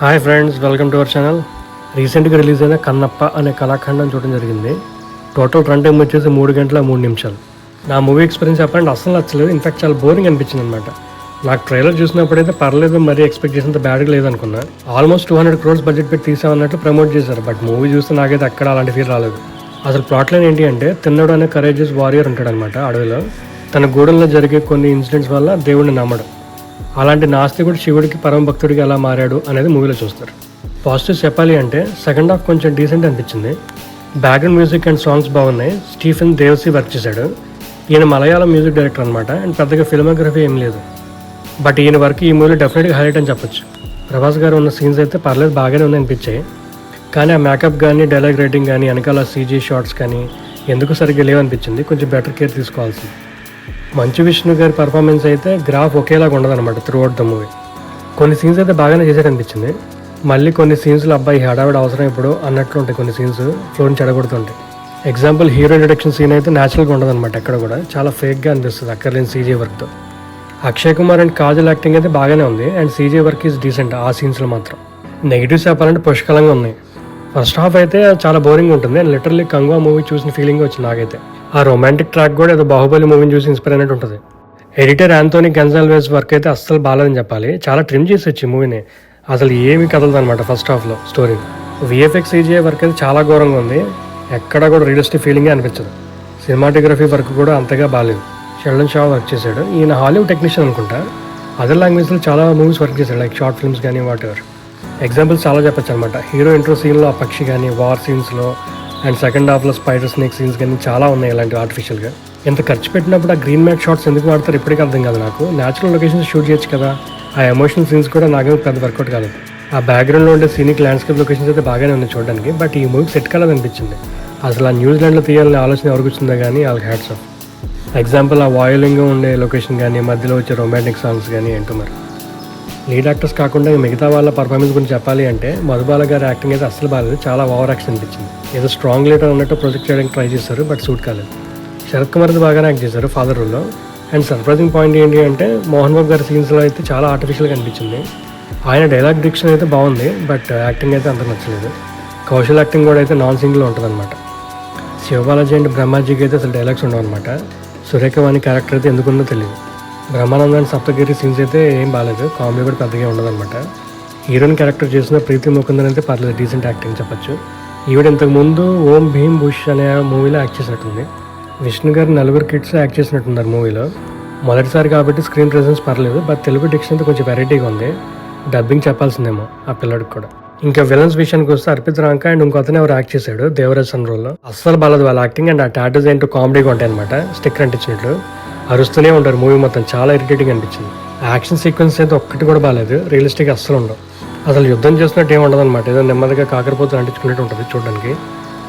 Hi friends, welcome to our channel. రీసెంట్గా release అయిన కన్నప్ప అనే కళాఖండం చూడడం జరిగింది. టోటల్ రన్ టైం వచ్చేసి 3 గంటల 3 నిమిషాలు. నా మూవీ ఎక్స్పీరియన్స్ చెప్పండి అసలు నచ్చలేదు. ఇన్ఫాక్ట్ చాలా బోరింగ్ అనిపించింది అనమాట. నాకు ట్రైలర్ చూసినప్పుడైతే పర్లేదు, మరీ ఎక్స్పెక్ట్ చేసినంత బ్యాడ్గా లేదనుకున్నా. ఆల్మోస్ట్ 200 crores బడ్జెట్ పెట్టి తీసామన్నట్లు ప్రమోట్ చేశారు. బట్ మూవీ చూస్తే నాకైతే అక్కడ అలాంటి ఫీల్ రాలేదు. అసలు ప్లాట్ లైన్ ఏంటి అంటే, తిన్నడు అనే కరేజియస్ వారియర్ ఉంటాడనమాట అడవిలో. తన గూడెంలో జరిగే కొన్ని ఇన్సిడెంట్స్ వల్ల దేవుడిని నమ్మడు. అలాంటి నాస్తికుడు శివుడికి పరమ భక్తుడికి ఎలా మారాడు అనేది మూవీలో చూస్తారు. పాజిటివ్స్ చెప్పాలి అంటే సెకండ్ హాఫ్ కొంచెం డీసెంట్ అనిపించింది. బ్యాక్గ్రౌండ్ మ్యూజిక్ అండ్ సాంగ్స్ బాగున్నాయి. స్టీఫెన్ దేవసి వర్క్ చేశాడు. ఈయన మలయాళం మ్యూజిక్ డైరెక్టర్ అనమాట. అండ్ పెద్దగా ఫిల్మోగ్రఫీ ఏం లేదు. బట్ ఈయన వర్క్ ఈ మూవీలో డెఫినెట్గా హైలైట్ అని చెప్పొచ్చు. ప్రభాస్ గారు ఉన్న సీన్స్ అయితే పర్లేదు, బాగానే ఉన్నాయి అనిపించాయి. కానీ ఆ మేకప్ కానీ, డైలాగ్ రైటింగ్ కానీ, వెనకాల సీజీ షార్ట్స్ కానీ ఎందుకు సరిగ్గా లేవనిపించింది. కొంచెం బెటర్ కేర్ తీసుకోవాల్సింది. మంచు విష్ణు గారి పర్ఫార్మెన్స్ అయితే గ్రాఫ్ ఒకేలాగా ఉండదన్నమాట త్రూ అవుట్ ద మూవీ. కొన్ని సీన్స్ అయితే బాగానే చేశారనిపించింది. మళ్ళీ కొన్ని సీన్స్లో అబ్బాయి హడావిడి అవసరం ఇప్పుడు అన్నట్లు ఉంటాయి. కొన్ని సీన్స్ ఫ్లోని చెడగొడుతుంటాయి. ఎగ్జాంపుల్ హీరో ఇంట్రడక్షన్ సీన్ అయితే న్యాచురల్గా ఉండదన్నమాట. ఎక్కడ కూడా చాలా ఫేక్గా అనిపిస్తుంది అక్కర్లేని సీజీ వర్క్తో. అక్షయ్ కుమార్ అండ్ కాజల్ యాక్టింగ్ అయితే బాగానే ఉంది. And CG work is decent ఆ సీన్స్లో మాత్రం. నెగిటివ్స్ చెప్పాలంటే పుష్కలంగా ఉన్నాయి. ఫస్ట్ హాఫ్ అయితే చాలా బోరింగ్ ఉంటుంది. అండ్ లిటరల్లీ కంగువా మూవీ చూసిన ఫీలింగ్ వచ్చింది నాకైతే. ఆ రొమాంటిక్ ట్రాక్ కూడా ఏదో బాహుబలి మూవీని చూసి ఇన్స్పైర్ అయినట్టు ఉంటుంది. ఎడిటర్ ఆంథోనీ గన్జాల్వేస్ వర్క్ అయితే అస్సలు బాగాలేదని చెప్పాలి. చాలా ట్రిమ్ చేసి వచ్చి మూవీని. అసలు ఏమీ కదలదు అనమాట ఫస్ట్ హాఫ్లో స్టోరీ. విఎఫ్ఎక్స్ సీజీఐ వర్క్ అయితే చాలా ఘోరంగా ఉంది. ఎక్కడ కూడా రియలిస్టిక్ ఫీలింగే అనిపించదు. సినిమాటోగ్రఫీ వర్క్ కూడా అంతగా బాగాలేదు. షెల్డన్ షా వర్క్ చేశాడు. ఈయన హాలీవుడ్ టెక్నీషియన్ అనుకుంటా. అదర్ లాంగ్వేజ్లో చాలా మూవీస్ వర్క్ చేశాడు, లైక్ షార్ట్ ఫిల్మ్స్ కానీ వాట్ ఎవర్. ఎగ్జాంపుల్స్ చాలా చెప్పచ్చు అనమాట. హీరో ఇంట్రో సీన్లో ఆ పక్షి కానీ, వార్ సీన్స్లో అండ్ సెకండ్ హాఫ్లో స్పైడర్ స్నేక్ సీన్స్ కానీ చాలా ఉన్నాయి ఇలాంటి ఆర్టిఫిషియల్గా. ఎంత ఖర్చు పెట్టినప్పుడు ఆ గ్రీన్ మ్యాట్ షాట్స్ ఎందుకు వాడతారు ఇప్పటికీ అర్థం కాదు నాకు. న్యాచురల్ లొకేషన్స్ షూట్ చేయొచ్చు కదా. ఆ ఎమోషనల్ సీన్స్ కూడా నాకేమో పెద్ద వర్కౌట్ కాలేదు. ఆ బ్యాక్గ్రౌండ్లో ఉండే సీనిక్ ల్యాండ్స్కేప్ లొకేషన్స్ అయితే బాగానే ఉన్నాయి చూడడానికి. బట్ ఈ మూవీకి సెట్ కాలేదనిపించింది. అసలు ఆ న్యూజిలాండ్లో తీయాలనే ఆలోచన ఎవరికి వచ్చిందో కానీ వాళ్ళకి హ్యాట్స్ ఆఫ్. ఎగ్జాంపుల్ ఆ వాయులింగా ఉండే లొకేషన్ కానీ, మధ్యలో వచ్చే రొమాంటిక్ సాంగ్స్ కానీ ఏంటో మరి. లీడ్ యాక్టర్స్ కాకుండా మిగతా వాళ్ళ పర్ఫార్మెన్స్ గురించి చెప్పాలి అంటే, మధుబాల గారి యాక్టింగ్ అయితే అస్సలు బాగాలేదు. చాలా ఓవర్ యాక్షన్ అనిపించింది. ఏదో స్ట్రాంగ్ లీడర్ ఉన్నట్టు ప్రొజెక్ట్ చేయడానికి ట్రై చేశారు, బట్ సూట్ కాలేదు. శరత్ కుమార్ బాగానే యాక్ట్ చేశారు ఫాదర్ రోల్లో. అండ్ సర్ప్రైజింగ్ పాయింట్ ఏంటి అంటే, మోహన్ బాబు గారి సీన్స్లో అయితే చాలా ఆర్టిఫిషియల్గా అనిపించింది. ఆయన డైలాగ్ డిక్షన్ అయితే బాగుంది, బట్ యాక్టింగ్ అయితే అంత నచ్చలేదు. కౌశల్ యాక్టింగ్ కూడా అయితే నాన్ సింగ్లో ఉంటుంది అనమాట. శివబాలాజీ అండ్ బ్రహ్మాజీకి అయితే అసలు డైలాగ్స్ ఉండవు అనమాట. సురేఖవాణి క్యారెక్టర్ అయితే ఎందుకుందో తెలియదు. బ్రహ్మానంద అండ్ సప్తగిరి సీన్స్ అయితే ఏం బాగాలేదు. కామెడీ కూడా పెద్దగా ఉండదన్నమాట. హీరోయిన్ క్యారెక్టర్ చేసిన ప్రీతి ముకుందన్ అయితే పర్లేదు, డీసెంట్ యాక్టింగ్ చెప్పచ్చు. ఈవిడ ఇంతకుముందు ఓం భీమ్ బుష్ అనే మూవీలో యాక్ట్ చేసినట్టుంది. విష్ణు గారు 4 kids యాక్ట్ చేసినట్టున్నారు మూవీలో. మొదటిసారి కాబట్టి స్క్రీన్ ప్రెజెన్స్ పర్లేదు, బట్ తెలుగు డిక్షన్ అయితే కొంచెం వెరైటీగా ఉంది. డబ్బింగ్ చెప్పాల్సిందేమో ఆ పిల్లడికి కూడా. ఇంకా విలన్స్ విషయానికి వస్తే అర్పిత్ రాంక అండ్ ఇంకొతనే ఎవరు యాక్ట్ చేశాడు దేవరాజ్ సన్ రోల్లో. అస్సలు బాగాలేదు వాళ్ళ యాక్టింగ్. అండ్ ఆ టాటూస్ ఏంటో కామెడీగా ఉంటాయి అనమాట, స్టిక్కర్ అంటించినట్లు అరుస్తూనే ఉంటారు మూవీ మొత్తం. చాలా ఇరిటేటింగ్ అనిపించింది. యాక్షన్ సీక్వెన్స్ అయితే ఒక్కటి కూడా బాగాలేదు. రియలిస్టిక్ అస్సలు ఉండవు. అసలు యుద్ధం చేస్తున్నట్టు ఏమి ఉండదు అనమాట. ఏదో నెమ్మదిగా కాకరపోతు అంటించుకున్నట్టు ఉంటుంది చూడడానికి.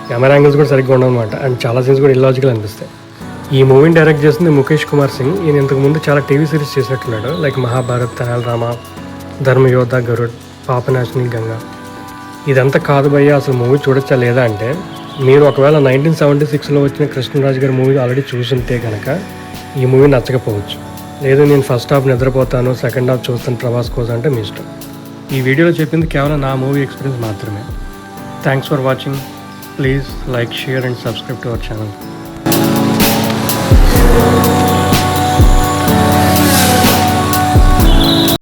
కెమెరా యాంగిల్స్ కూడా సరిగ్గా ఉండవు అనమాట. అండ్ చాలా సీన్స్ కూడా ఇల్లాజికల్ అనిపిస్తాయి. ఈ మూవీని డైరెక్ట్ చేసింది ముఖేష్ కుమార్ సింగ్. ఈయన ఇంతకుముందు చాలా టీవీ సిరీస్ చేసినట్టున్నాడు, లైక్ మహాభారత్, తెనాలి రామ, ధర్మయోధ, గరుడ్, పాపనాశిని, గంగా. ఇదంతా కాదు భయ్య, అసలు మూవీ చూడొచ్చా లేదా అంటే, మీరు ఒకవేళ 1976లో వచ్చిన కృష్ణరాజు గారి మూవీ ఆల్రెడీ చూసుంటే కనుక ఈ మూవీ నచ్చకపోవచ్చు. లేదు నేను ఫస్ట్ హాఫ్ నిద్రపోతాను, సెకండ్ హాఫ్ చూస్తాను ప్రభాస్ కోసం అంటే మీ ఇష్టం. ఈ వీడియోలో చెప్పింది కేవలం నా మూవీ ఎక్స్పీరియన్స్ మాత్రమే. Thanks for watching. Please like, share and subscribe to our channel.